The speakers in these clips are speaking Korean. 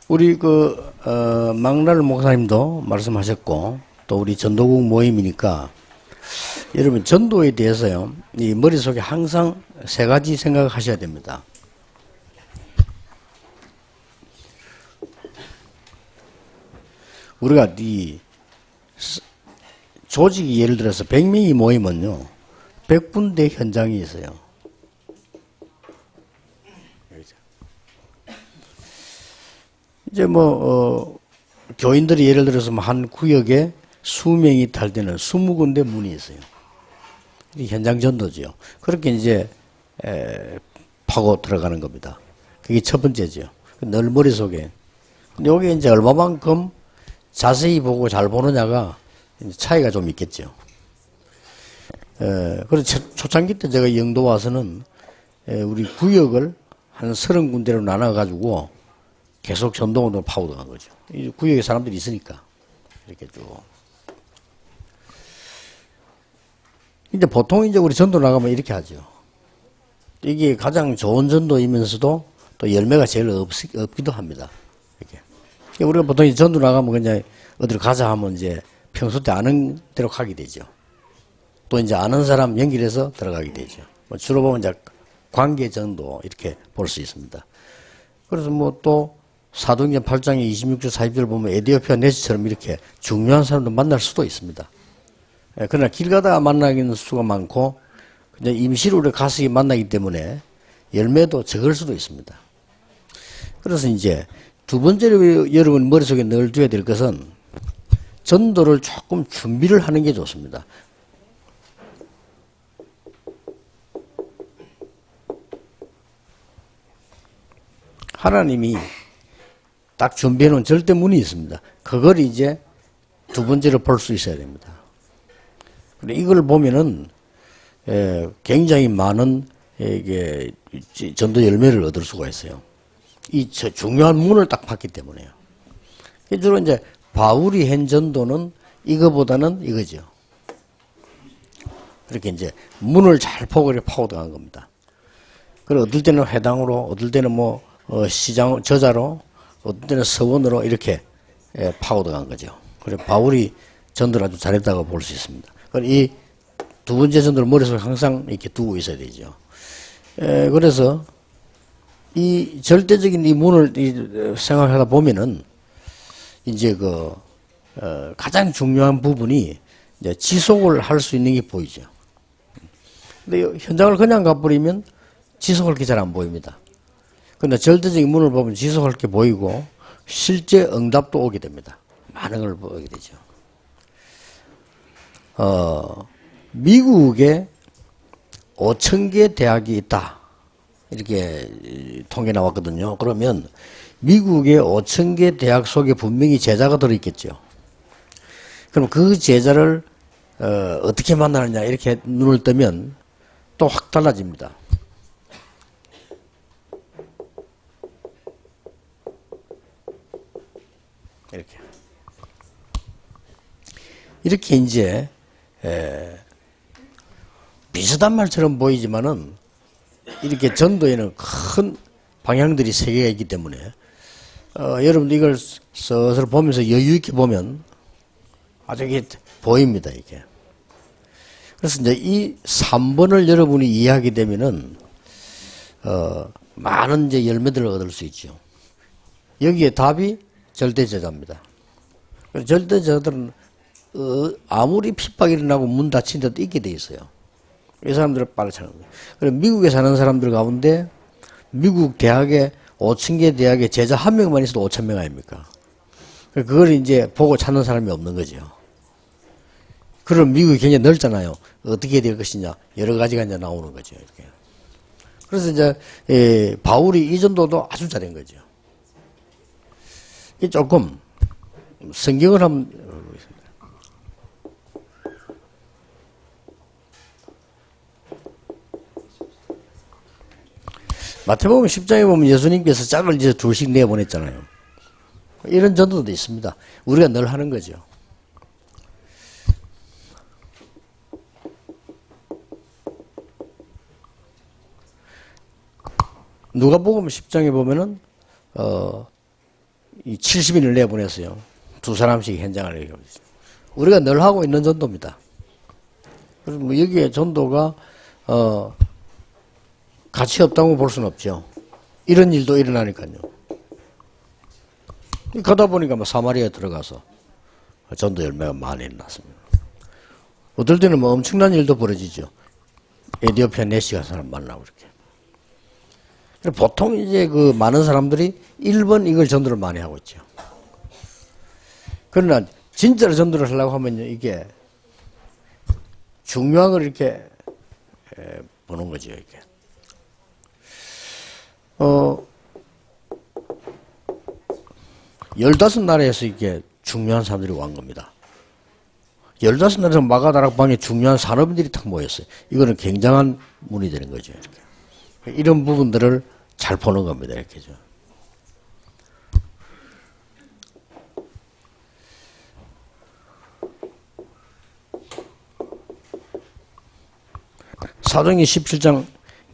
우리 망날 목사님도 말씀하셨고, 또 우리 전도국 모임이니까, 여러분, 전도에 대해서요, 이 머릿속에 항상 세 가지 생각하셔야 됩니다. 우리가 이 조직이 예를 들어서 100명이 모이면요, 100군데 현장이 있어요. 이제 교인들이 예를 들어서 한 구역에 수명이 탈되는 20군데 문이 있어요. 현장 전도죠. 그렇게 이제 파고 들어가는 겁니다. 그게 첫 번째죠. 늘 머릿속에. 근데 여기 이제 얼마만큼 자세히 보고 잘 보느냐가 차이가 좀 있겠죠. 그래서 초창기 때 제가 영도 와서는 우리 구역을 한 30군데로 나눠가지고 계속 전동으로 파고들어간 거죠. 이 구역에 사람들이 있으니까 이렇게 쭉. 근데 보통 이제 우리 전도 나가면 이렇게 하죠. 이게 가장 좋은 전도이면서도 또 열매가 제일 없기도 합니다. 이렇게. 우리가 보통 이 전도 나가면 그냥 어디로 가자 하면 이제 평소 때 아는 대로 가게 되죠. 또 이제 아는 사람 연결해서 들어가게 되죠. 주로 보면 이제 관계 전도 이렇게 볼 수 있습니다. 그래서 또 사도행전 8장에 26절 40절 보면 에디오피아 네시처럼 이렇게 중요한 사람도 만날 수도 있습니다. 그러나 길 가다가 만나기는 수가 많고 그냥 임시로 우리 가서 만나기 때문에 열매도 적을 수도 있습니다. 그래서 이제 두 번째로 여러분 머릿속에 넣어둬야 될 것은 전도를 조금 준비를 하는 게 좋습니다. 하나님이 딱 준비해 놓은 절대문이 있습니다. 그걸 이제 두 번째로 볼 수 있어야 됩니다. 이걸 보면은 굉장히 많은 이게 전도 열매를 얻을 수가 있어요. 이 중요한 문을 딱 봤기 때문에요. 주로 이제 바울이 한 전도는 이거보다는 이거죠. 그렇게 이제 문을 잘 파고들어간 겁니다. 그리고 어떨 때는 회당으로, 어떨 때는 시장 저자로, 어떨 때는 서원으로 이렇게 파고들어간 거죠. 그래 바울이 전도를 아주 잘했다고 볼 수 있습니다. 이 두 번째 전도를 머릿속에 항상 이렇게 두고 있어야 되죠. 그래서 이 절대적인 이 문을 생각하다 보면은 이제 가장 중요한 부분이 이제 지속을 할 수 있는 게 보이죠. 근데 현장을 그냥 가버리면 지속할 게 잘 안 보입니다. 그런데 절대적인 문을 보면 지속할 게 보이고 실제 응답도 오게 됩니다. 많은 걸 보게 되죠. 미국에 5,000개 대학이 있다. 이렇게 통계 나왔거든요. 그러면 미국의 5,000개 대학 속에 분명히 제자가 들어있겠죠. 그럼 그 제자를 어떻게 만나느냐 이렇게 눈을 뜨면 또 확 달라집니다. 이렇게 이제 비슷한 말처럼 보이지만은 이렇게 전도에는 큰 방향들이 세 개가 있기 때문에 여러분들 이걸 서서 보면서 여유 있게 보면 아주 이게 보입니다. 이게. 그래서 이제 이 3번을 여러분이 이해하게 되면은 많은 이제 열매들을 얻을 수 있죠. 여기에 답이 절대제자입니다. 절대제자들은 아무리 핍박이 일어나고 문 닫힌 데도 있게 돼 있어요. 이 사람들을 빨리 찾는 거예요. 그래서 미국에 사는 사람들 가운데 미국 대학에 5,000개 대학에 제자 한 명만 있어도 5,000명 아닙니까? 그걸 이제 보고 찾는 사람이 없는 거죠. 그럼 미국이 굉장히 넓잖아요. 어떻게 될 것이냐 여러 가지가 이제 나오는 거죠. 이렇게. 그래서 이제 바울이 이 전도도 아주 잘한 거죠. 이 조금 성경을 한번 마태복음 10장에 보면 예수님께서 짝을 이제 둘씩 내보냈잖아요. 이런 전도도 있습니다. 우리가 늘 하는 거죠. 누가복음 10장에 보면은 이 70인을 내보냈어요. 두 사람씩 현장을 얘기하고 있어요. 우리가 늘 하고 있는 전도입니다. 그래서 뭐 여기에 전도가 가치 없다고 볼 수는 없죠. 이런 일도 일어나니까요. 가다 보니까 뭐 사마리아에 들어가서 전도 열매가 많이 일어났습니다. 어떨 때는 뭐 엄청난 일도 벌어지죠. 에티오피아 내시가 사람 만나고 이렇게. 보통 이제 그 많은 사람들이 1번 이걸 전도를 많이 하고 있죠. 그러나 진짜로 전도를 하려고 하면요, 이게 중요한 걸 이렇게 보는 거죠, 이게. 15나라에서 이게 중요한 사람들이 온 겁니다. 15나라에서 마가다락방에 중요한 산업인들이 탁 모였어요. 이거는 굉장한 문이 되는 거죠, 이렇게. 이런 부분들을 잘 보는 겁니다, 이렇게죠. 사도행전 17장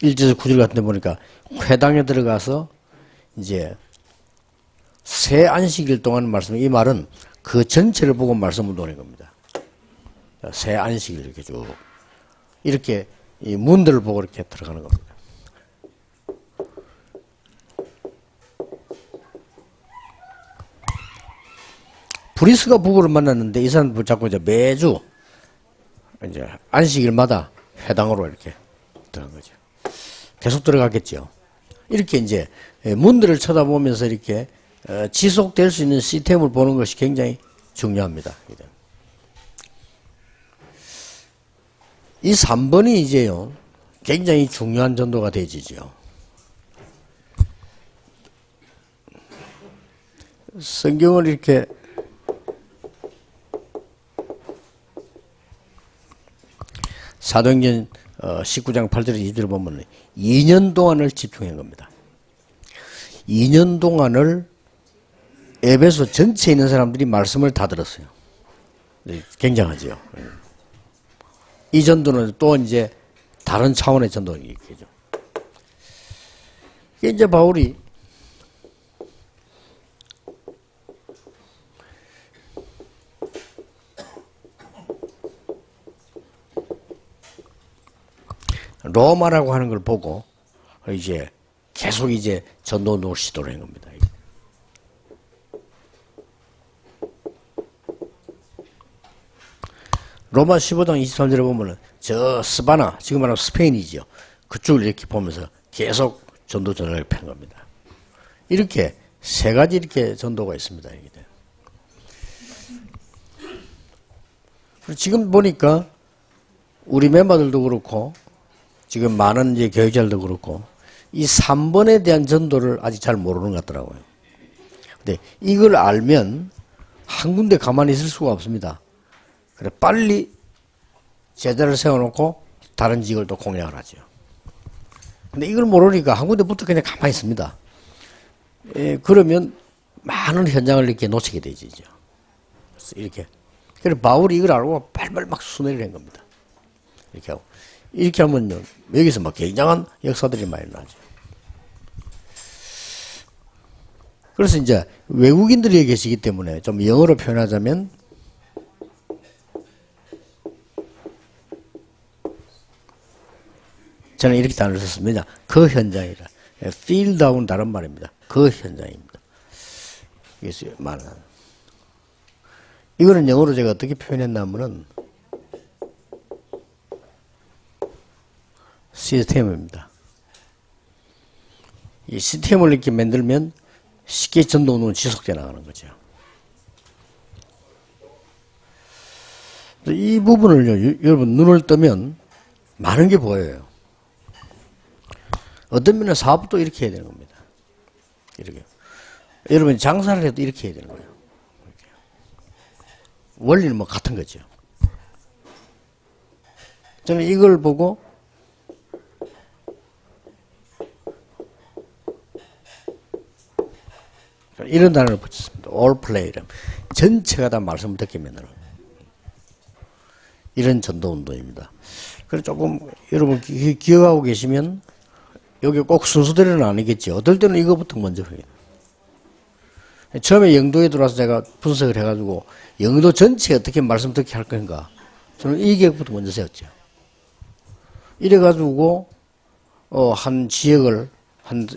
1절에서 9절 같은 데 보니까 회당에 들어가서 이제 새 안식일 동안 말씀, 이 말은 그 전체를 보고 말씀을 노는 겁니다. 새 안식일 이렇게 쭉. 이렇게 이 문들을 보고 이렇게 들어가는 겁니다. 브리스가 부부를 만났는데 이 사람 자꾸 이제 매주 이제 안식일마다 회당으로 이렇게 들어간 거죠. 계속 들어가겠죠. 이렇게 이제 문들을 쳐다보면서 이렇게 지속될 수 있는 시스템을 보는 것이 굉장히 중요합니다. 이 3번이 이제요, 굉장히 중요한 전도가 되지죠. 성경을 이렇게 사도행전 19장 8절에서 2절을 보면 2년 동안을 집중한 겁니다. 2년 동안을 에베소 전체에 있는 사람들이 말씀을 다 들었어요. 굉장하죠. 이 전도는 또 이제 다른 차원의 전도이겠죠. 이게 이제 바울이 로마라고 하는 걸 보고 이제 계속 이제 전도 운동을 시도를 한 겁니다. 로마 15장 23절에 보면은 저 스바나, 지금 말하면 스페인이죠. 그쪽을 이렇게 보면서 계속 전도 전략을 편 겁니다. 이렇게 세 가지 이렇게 전도가 있습니다. 지금 보니까 우리 멤버들도 그렇고 지금 많은 이제 교육자들도 그렇고 이 3번에 대한 전도를 아직 잘 모르는 것 같더라고요. 근데 이걸 알면 한 군데 가만히 있을 수가 없습니다. 그래 빨리 제자를 세워놓고 다른 직을 또 공략을 하죠. 근데 이걸 모르니까 한 군데부터 그냥 가만히 있습니다. 그러면 많은 현장을 이렇게 놓치게 되죠. 그래서 이렇게. 그래서 바울이 이걸 알고 발발 막 순회를 한 겁니다. 이렇게 하고. 이렇게 하면요, 여기서 막 굉장한 역사들이 많이 나죠. 그래서 이제 외국인들이 계시기 때문에 좀 영어로 표현하자면 저는 이렇게 단어를 썼습니다. 그 현장이라. field하고는 다른 말입니다. 그 현장입니다. 그래서 말하는. 이거는 영어로 제가 어떻게 표현했냐면은 시스템입니다. 이 시스템을 이렇게 만들면 쉽게 전도운동은 지속돼 나가는 거죠. 이 부분을요, 여러분 눈을 뜨면 많은 게 보여요. 어떤 면은 사업도 이렇게 해야 되는 겁니다. 이렇게. 여러분 장사를 해도 이렇게 해야 되는 거예요. 이렇게. 원리는 뭐 같은 거죠. 저는 이걸 보고 이런 단어를 붙였습니다. all play. 전체가 다 말씀을 듣게 만드는 이런 전도 운동입니다. 그래서 조금 여러분 기억하고 계시면 여기 꼭 순서대로는 아니겠죠. 어떨 때는 이거부터 먼저 해요. 처음에 영도에 들어와서 제가 분석을 해가지고 영도 전체 어떻게 말씀 듣게 할 건가. 저는 이 계획부터 먼저 세웠죠. 이래가지고 한 지역을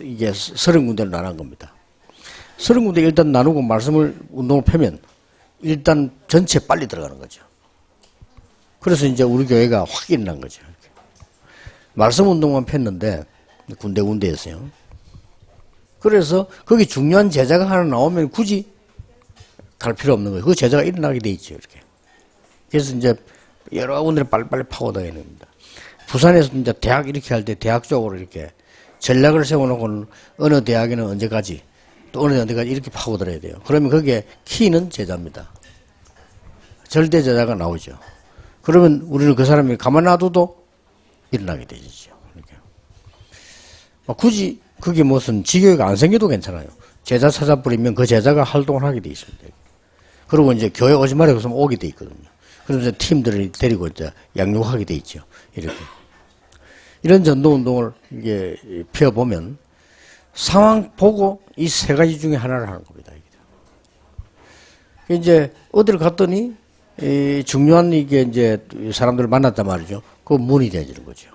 이게 30군데를 나눈 겁니다. 30군데 일단 나누고 말씀을 운동을 펴면 일단 전체 빨리 들어가는 거죠. 그래서 이제 우리 교회가 확 일어난 거죠. 말씀 운동만 폈는데 군데군데에서요. 그래서 거기 중요한 제자가 하나 나오면 굳이 갈 필요 없는 거예요. 그 제자가 일어나게 돼 있죠. 이렇게. 그래서 이제 여러 군데를 빨리빨리 파고 다니는 겁니다. 부산에서 이제 대학 이렇게 할 때 대학 쪽으로 이렇게 전략을 세워놓고는 어느 대학에는 언제까지 또 어느 언제까지 이렇게 파고 들어야 돼요. 그러면 거기에 키는 제자입니다. 절대 제자가 나오죠. 그러면 우리는 그 사람이 가만 놔둬도 일어나게 되죠. 이렇게. 굳이 그게 무슨 지교회가 안 생겨도 괜찮아요. 제자 찾아버리면 그 제자가 활동을 하게 돼 있습니다. 그리고 이제 교회 오지 말라고 해서 오게 돼 있거든요. 그러면서 팀들을 데리고 이제 양육하게 돼 있죠. 이렇게. 이런 전도운동을 이게 펴보면 상황 보고 이 세 가지 중에 하나를 하는 겁니다. 이제 어디를 갔더니 중요한 이게 이제 사람들을 만났단 말이죠. 그 문이 되어지는 거죠.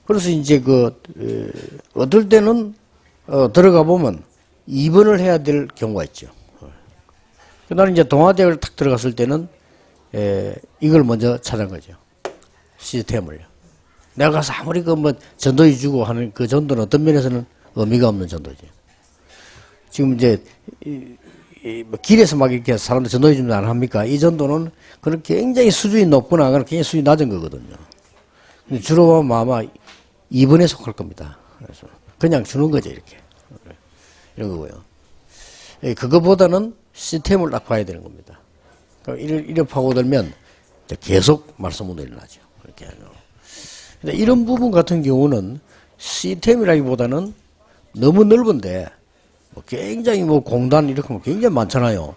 그래서 이제 어떨 때는 들어가 보면 입원을 해야 될 경우가 있죠. 나는 이제 동아대학을 탁 들어갔을 때는 이걸 먼저 찾은 거죠. 시스템을. 내가 가서 아무리 전도해 주고 하는 그 전도는 어떤 면에서는 의미가 없는 전도죠. 지금 이제 길에서 막 이렇게 사람들 전도해 주면 안 합니까? 이 전도는 그런 굉장히 수준이 높거나 굉장히 수준이 낮은 거거든요. 근데 주로 보면 아마 2번에 속할 겁니다. 그래서 그냥 주는 거죠, 이렇게. 이런 거고요. 그거보다는 시스템을 딱 봐야 되는 겁니다. 이래 파고들면 계속 말씀으로 일어나죠. 그렇게 하죠. 근데 이런 부분 같은 경우는 시스템이라기보다는 너무 넓은데 굉장히 공단 이렇게 하면 굉장히 많잖아요.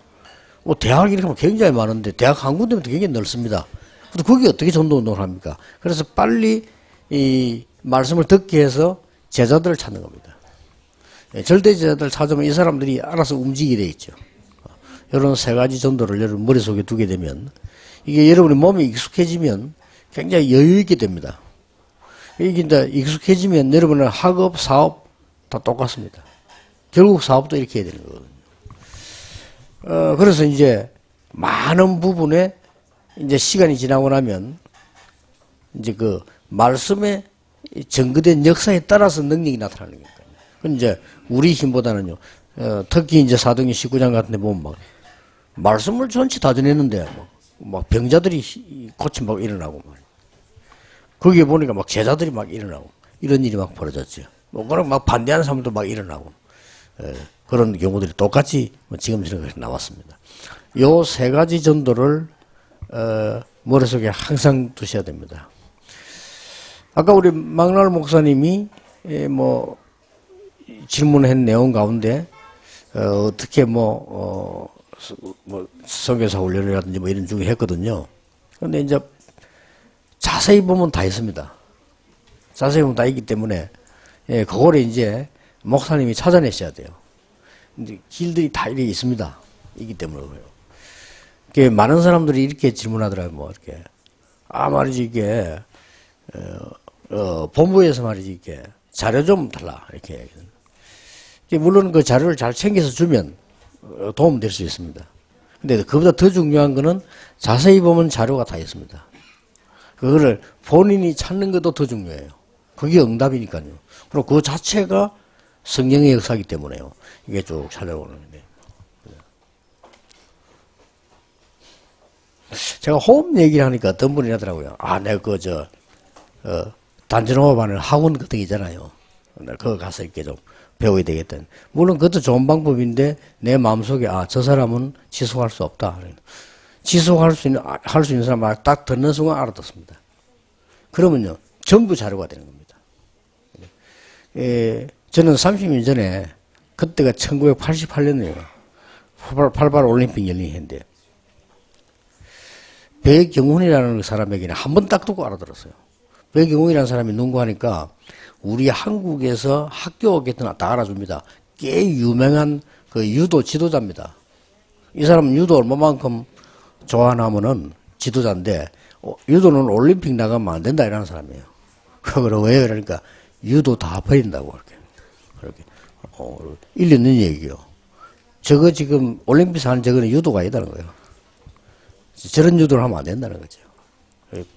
대학 이렇게 하면 굉장히 많은데 대학 한 군데면 굉장히 넓습니다. 그래서 거기 어떻게 전도운동을 합니까? 그래서 빨리 이 말씀을 듣게 해서 제자들을 찾는 겁니다. 절대 제자들 찾으면 이 사람들이 알아서 움직이게 돼 있죠. 이런 세 가지 전도를 여러분 머릿속에 두게 되면 이게 여러분의 몸에 익숙해지면 굉장히 여유 있게 됩니다. 이게 이제 익숙해지면 여러분의 학업, 사업 다 똑같습니다. 결국 사업도 이렇게 해야 되는 거거든요. 그래서 이제 많은 부분에 이제 시간이 지나고 나면 이제 그 말씀에 전거된 역사에 따라서 능력이 나타나는 거니까요. 그건 이제 우리 힘보다는요. 특히 이제 사도행 19장 같은 데 보면 말씀을 전체 다 전했는데 막 병자들이 고침받고 일어나고 말이에요. 거기에 보니까 제자들이 일어나고 이런 일이 벌어졌죠. 그럼 반대하는 사람도 일어나고 그런 경우들이 똑같이 지금처럼 나왔습니다. 요 세 가지 전도를 머릿속에 항상 두셔야 됩니다. 아까 우리 막날 목사님이 질문한 내용 가운데 어떻게 선교사 훈련이라든지 이런 중에 했거든요. 그런데 이제 자세히 보면 다 있습니다. 자세히 보면 다 있기 때문에 그거를 이제 목사님이 찾아내셔야 돼요. 근데 길들이 다 이렇게 있습니다. 있기 때문에 그래요. 많은 사람들이 이렇게 질문하더라고요. 이렇게 말이지 이게 본부에서 말이지 이게 자료 좀 달라 이렇게. 물론 그 자료를 잘 챙겨서 주면 도움 될 수 있습니다. 근데 그보다 더 중요한 거는 자세히 보면 자료가 다 있습니다. 그거를 본인이 찾는 것도 더 중요해요. 그게 응답이니까요. 그리고 그 자체가 성령의 역사이기 때문에요. 이게 쭉 찾아오는 건데. 제가 호흡 얘기를 하니까 어떤 분이 하더라고요. 내가 단전호흡하는 학원 같은 게 있잖아요. 그거 가서 이렇게 좀 배워야 되겠다. 물론 그것도 좋은 방법인데 내 마음속에 저 사람은 지속할 수 없다. 지속할 수 있는 사람을 딱 듣는 순간 알아듣습니다. 그러면요 전부 자료가 되는 겁니다. 저는 30년 전에 그때가 1988년이에요. 88 올림픽 열린 해인데 배경훈이라는 사람에게는 한 번 딱 듣고 알아들었어요. 배경훈이라는 사람이 누구 하니까 우리 한국에서 학교 오겠다 다 알아줍니다. 꽤 유명한 그 유도 지도자입니다. 이 사람은 유도 얼마만큼 좋아하냐면은 지도자인데, 유도는 올림픽 나가면 안 된다 이라는 사람이에요. 그걸 왜 그러니까 유도 다 버린다고 그렇게 일리 있는 얘기요. 저거 지금 올림픽에서 하는 저거는 유도가 아니다는 거예요. 저런 유도를 하면 안 된다는 거죠.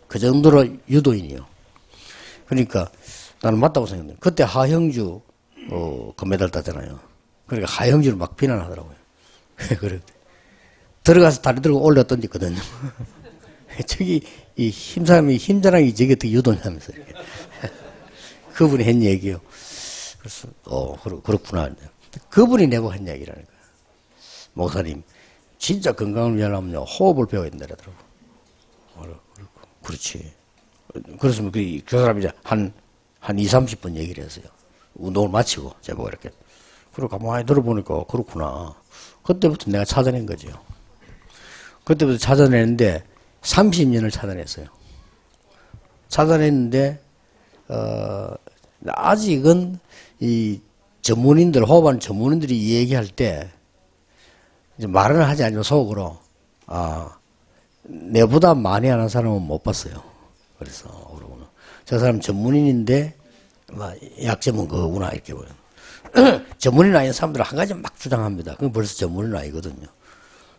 그 정도로 유도인이요. 그러니까 나는 맞다고 생각해요. 그때 하형주 금메달 땄잖아요. 그러니까 하형주를 막 비난하더라고요. 그래 들어가서 다리 들고 올려 던졌거든요. 저기 이 힘사람이 힘자랑이 저게 어떻게 유도냐면서 그분이 한 얘기요. 그래서 그렇구나. 그분이 내고 한 얘기라는 거예요. 목사님 진짜 건강을 위하려면 호흡을 배워야 된다 그러더라고. 그렇지. 그래서 그 사람이 이제 한 2, 30분 얘기를 했어요. 운동을 마치고 제보고 이렇게. 그리고 가만히 들어보니까 그렇구나. 그때부터 내가 찾아낸 거죠. 그때부터 찾아냈는데 30년을 찾아냈어요. 찾아냈는데 아직은 이 전문인들, 호흡하는 전문인들이 얘기할 때 이제 말은 하지 않지만 속으로 내보다 많이 하는 사람은 못 봤어요. 그래서 그러고는 저 사람 전문인인데 약점은 그거구나 이렇게 보여요. 전문인 아닌 사람들은 한 가지 막 주장합니다. 그건 벌써 전문인 아니거든요.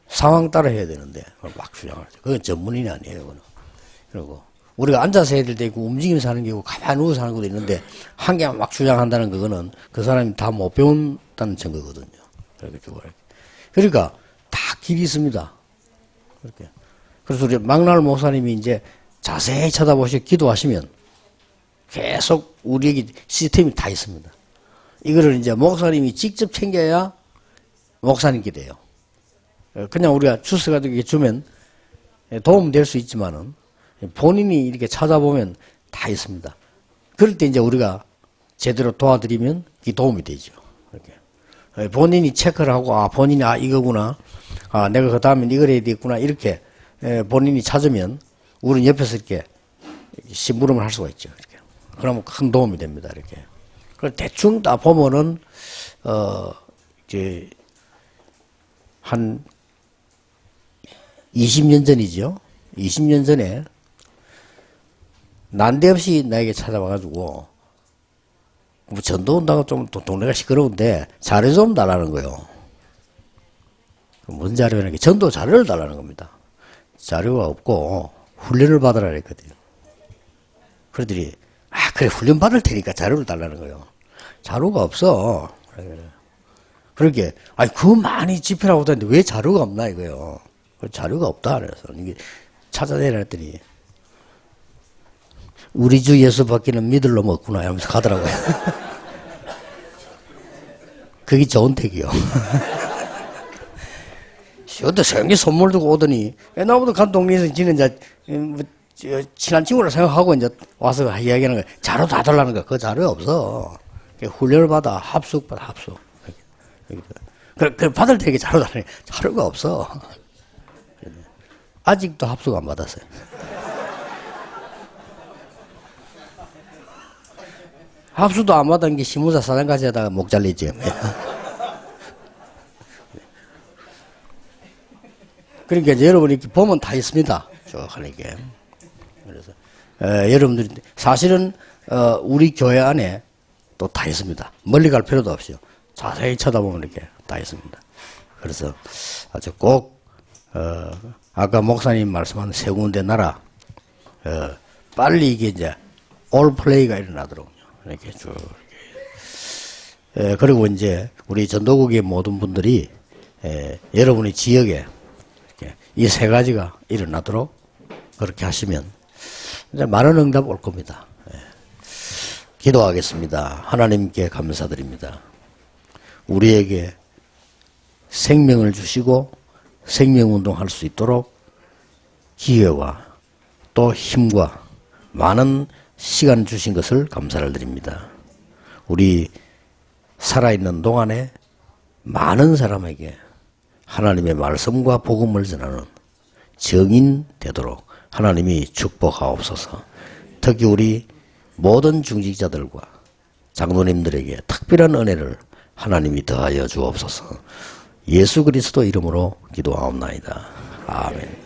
상황 따라 해야 되는데 그걸 막 주장하죠. 그건 전문인이 아니에요. 그건. 그리고 우리가 앉아서 해야 될 때 있고 움직이면서 하는 게 있고 가만히 누워서 하는 것도 있는데 한 개만 막 주장한다는 그거는 그 사람이 다 못 배운다는 증거거든요. 그러니까 다 길이 있습니다. 그렇게. 그래서 우리 막날 목사님이 이제 자세히 쳐다보시고 기도하시면 계속 우리에게 시스템이 다 있습니다. 이거를 이제 목사님이 직접 챙겨야 목사님께 돼요. 그냥 우리가 주워가지고 주면 도움 될 수 있지만은 본인이 이렇게 찾아보면 다 있습니다. 그럴 때 이제 우리가 제대로 도와드리면 이 도움이 되죠. 이렇게. 본인이 체크를 하고 본인이 이거구나. 내가 그 다음엔 이걸 해야 되겠구나. 이렇게 본인이 찾으면 우리는 옆에서 이렇게 심부름을 할 수가 있죠. 이렇게. 그러면 큰 도움이 됩니다. 이렇게. 그걸 대충 다 보면은 이제 한 20년 전이죠. 20년 전에 난데없이 나에게 찾아와가지고 뭐 전도 온다고 좀 동네가 시끄러운데 자료 좀 달라는 거예요. 뭔 자료냐는 게 전도 자료를 달라는 겁니다. 자료가 없고 훈련을 받으라 그랬거든요. 그러더니 그래 훈련 받을 테니까 자료를 달라는 거예요. 자료가 없어. 그렇게 그거 많이 집회라고 하는데 왜 자료가 없나 이거요. 자료가 없다 그래서 이게 찾아내라 했더니 우리 주 예수 받기는 믿을 놈 없구나 하면서 가더라고요. 그게 좋은 택이요. 어떤 생기 선물 두고 오더니 나보다 간 동네에서 지는 이제 친한 친구라 생각하고 이제 와서 이야기하는 거야. 자료 다 달라는 거야. 그 자료 없어. 훈련을 받아 합숙 받아 합숙. 그 받을 때에게 자료 달라니 자료가 없어. 아직도 합숙 안 받았어요. 합수도 안 받은 게 신문사 사장까지 하다가 목 잘리지. 그러니까 이제 여러분이 이렇게 보면 다 있습니다. 쭉 하는 게. 그래서 여러분들이 사실은 우리 교회 안에 또 다 있습니다. 멀리 갈 필요도 없이요. 자세히 쳐다보면 이렇게 다 있습니다. 그래서 아주 꼭 아까 목사님 말씀한 세 군데 나라 빨리 이게 이제 올 플레이가 일어나도록 이렇게 쭉 그리고 이제 우리 전도국의 모든 분들이 여러분의 지역에 이 세 가지가 일어나도록 그렇게 하시면 이제 많은 응답 올 겁니다. 기도하겠습니다. 하나님께 감사드립니다. 우리에게 생명을 주시고 생명운동할 수 있도록 기회와 또 힘과 많은 시간 주신 것을 감사를 드립니다. 우리 살아있는 동안에 많은 사람에게 하나님의 말씀과 복음을 전하는 정인 되도록 하나님이 축복하옵소서. 특히 우리 모든 중직자들과 장로님들에게 특별한 은혜를 하나님이 더하여 주옵소서. 예수 그리스도 이름으로 기도하옵나이다. 아멘.